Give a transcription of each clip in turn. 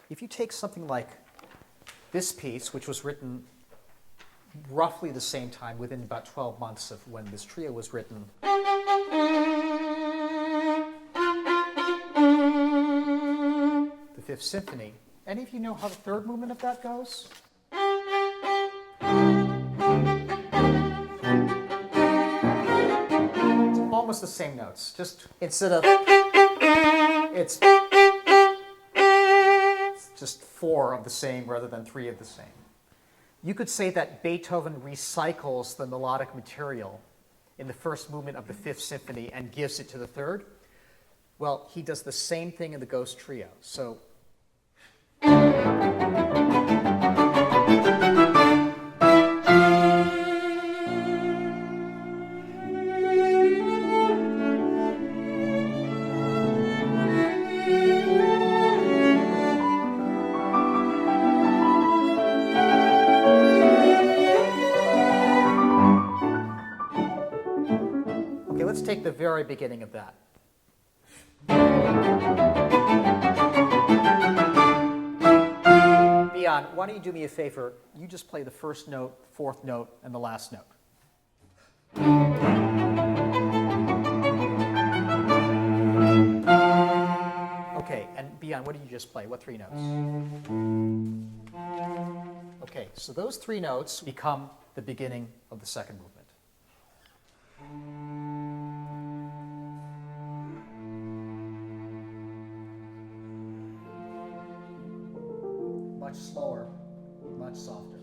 If you take something like this piece, which was written roughly the same time, within about 12 months of when this trio was written, the Fifth Symphony. Any of you know how the third movement of that goes? It's almost the same notes, just instead of, it's just 4 of the same rather than 3 of the same. You could say that Beethoven recycles the melodic material in the first movement of the Fifth Symphony and gives it to the third. Well, he does the same thing in the Ghost Trio. So let's take the very beginning of that. Bion, why don't you do me a favor? You just play the first note, fourth note, and the last note. Okay, and Bion, what did you just play? What 3 notes? Okay, so those 3 notes become the beginning of the second movement. Much slower, much softer.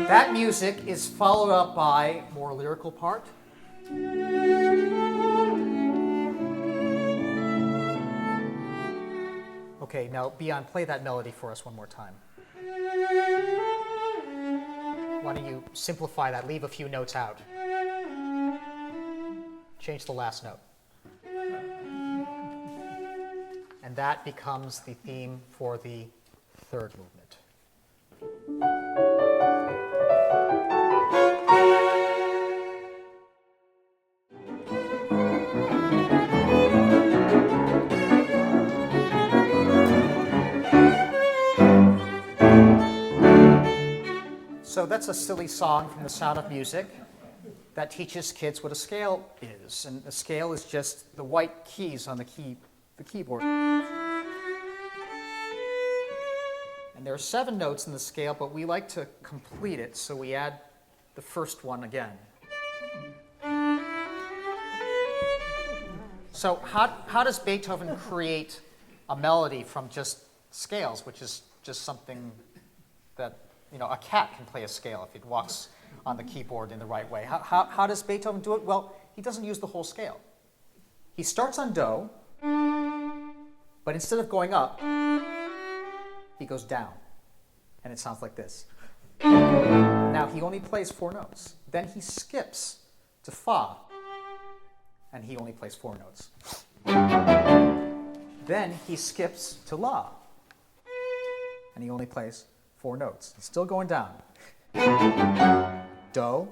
That music is followed up by a more lyrical part. Okay, now Bion, play that melody for us one more time. Why don't you simplify that, leave a few notes out. Change the last note. And that becomes the theme for the third movement. So that's a silly song from The Sound of Music that teaches kids what a scale is. And a scale is just the white keys on the keyboard. And there are 7 notes in the scale, but we like to complete it, so we add the first one again. So how does Beethoven create a melody from just scales, which is just something that, a cat can play a scale if it walks on the keyboard in the right way. How does Beethoven do it? Well, he doesn't use the whole scale. He starts on Do, but instead of going up, he goes down, and it sounds like this. Now, he only plays 4 notes. Then he skips to Fa, and he only plays 4 notes. Then he skips to La, and he only plays 4 notes. It's still going down. Do.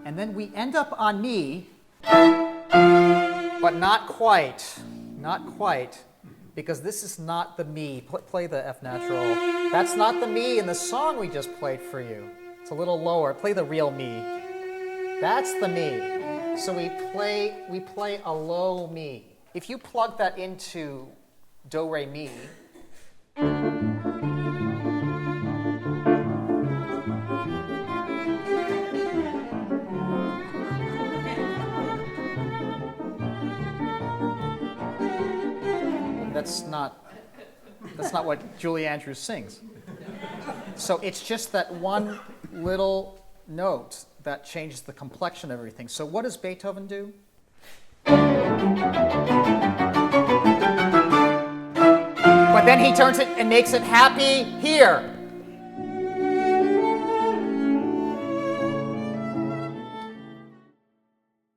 And then we end up on Mi, but not quite. Not quite, because this is not the Mi. Play the F natural. That's not the Mi in the song we just played for you. It's a little lower. Play the real Mi. That's the Mi. So we play a low Mi. If you plug that into Do, Re, Mi, that's not That's not what Julie Andrews sings. So it's just that one little note that changes the complexion of everything. So what does Beethoven do? But then he turns it and makes it happy here.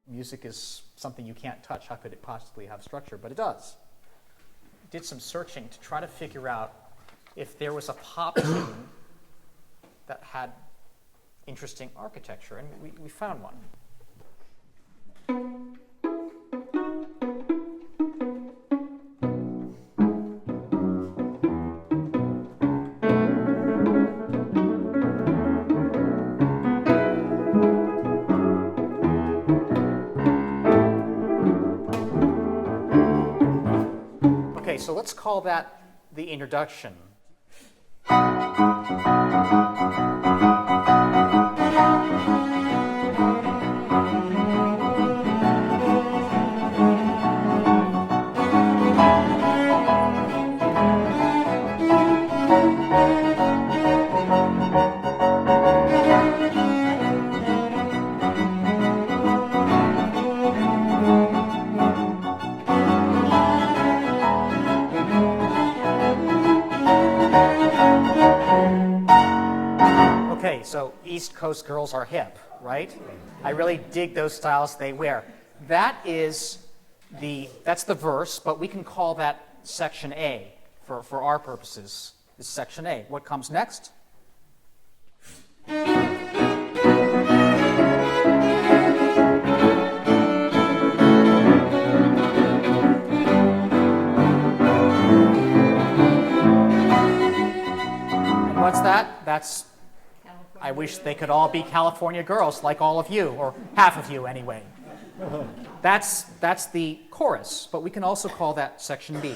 Music is something you can't touch. How could it possibly have structure? But it does. Did some searching to try to figure out if there was a pop tune that had interesting architecture, and we found one. Okay, so let's call that the introduction. So East Coast girls are hip, right? I really dig those styles they wear. That's the verse, but we can call that section A for our purposes. This is section A. What comes next? And what's that? I wish they could all be California girls, like all of you, or half of you anyway. That's the chorus, but we can also call that section B.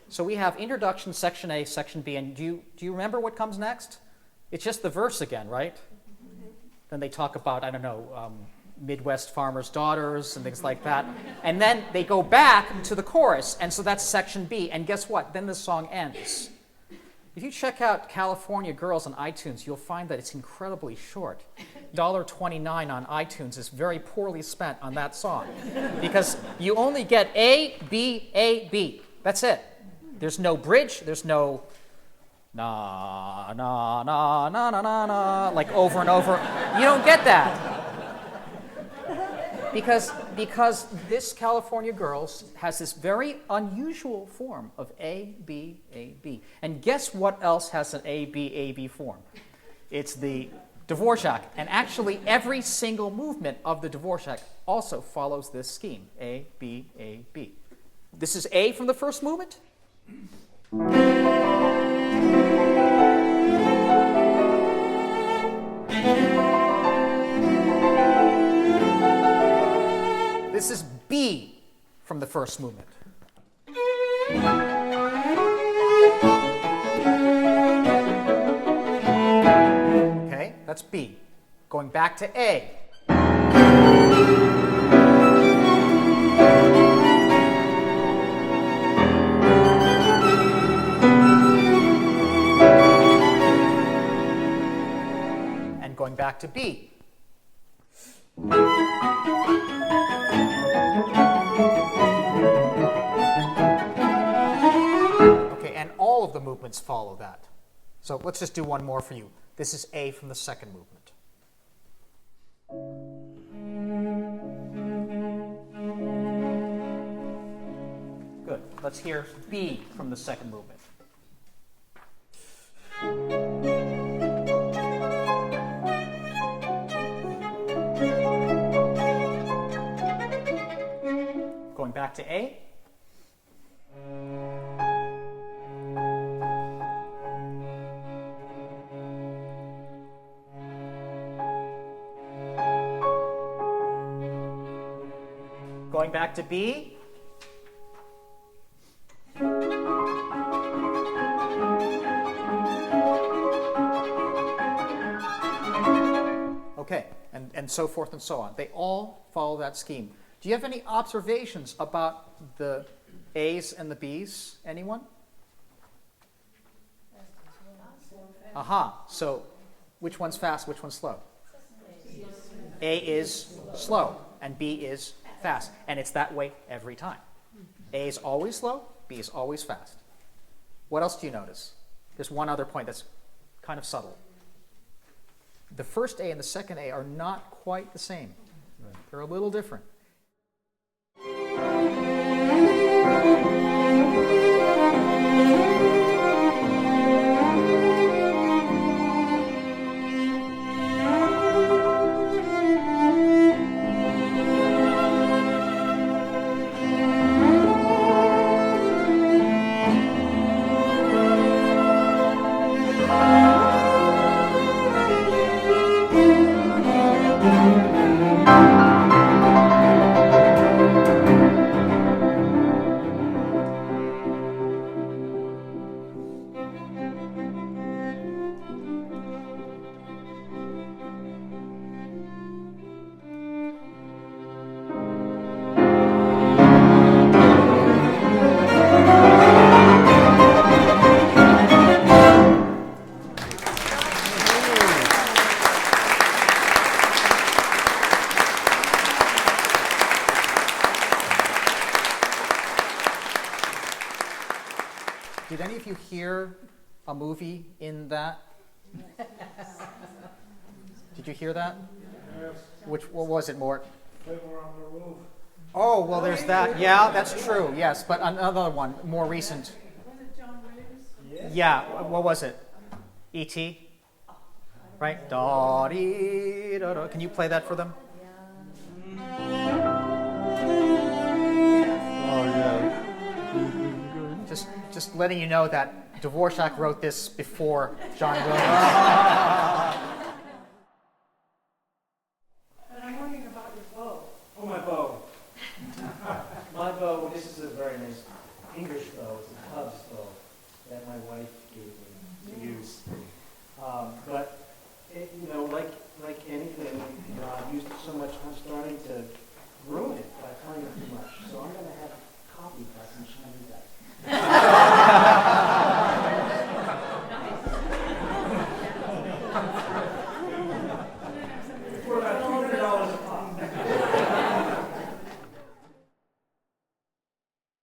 So we have introduction, section A, section B, and do you remember what comes next? It's just the verse again, right? Then they talk about, I don't know, Midwest farmers' daughters and things like that. And then they go back to the chorus, and so that's section B. And guess what? Then the song ends. If you check out California Girls on iTunes, you'll find that it's incredibly short. $1.29 on iTunes is very poorly spent on that song because you only get A, B, A, B. That's it. There's no bridge. There's no na, na, na, na, na, na, na, like over and over. You don't get that. Because this California Girls has this very unusual form of A, B, A, B. And guess what else has an A, B, A, B form? It's the Dvorak. And actually, every single movement of the Dvorak also follows this scheme, A, B, A, B. This is A from the first movement. This is B from the first movement. Okay, that's B. Going back to A. And going back to B. Okay, and all of the movements follow that. So let's just do one more for you. This is A from the second movement. Good. Let's hear B from the second movement. Going back to A. Going back to B. Okay, and so forth and so on. They all follow that scheme. Do you have any observations about the A's and the B's? Anyone? Aha. So which one's fast, which one's slow? A is slow, and B is fast. And it's that way every time. A is always slow, B is always fast. What else do you notice? There's one other point that's kind of subtle. The first A and the second A are not quite the same. They're a little different. Did any of you hear a movie in that? Did you hear that? Yes. What was it, Mort? Fiddler on the Roof. Oh, well, there's that. Yeah, that's true. Yes, but another one, more recent. Was it John Williams? Yeah, what was it? E.T.? Right? Da dee da da. Can you play that for them? Oh, yeah. Just letting you know that Dvorak wrote this before John Williams. And I'm wondering about your bow. Oh, my bow. My bow, this is a very nice English bow. It's a Cubs bow that my wife gave me to use. But, it, like anything, I've used it so much, I'm starting to ruin it by playing it too much. So I'm going to have coffee by some Chinese guy.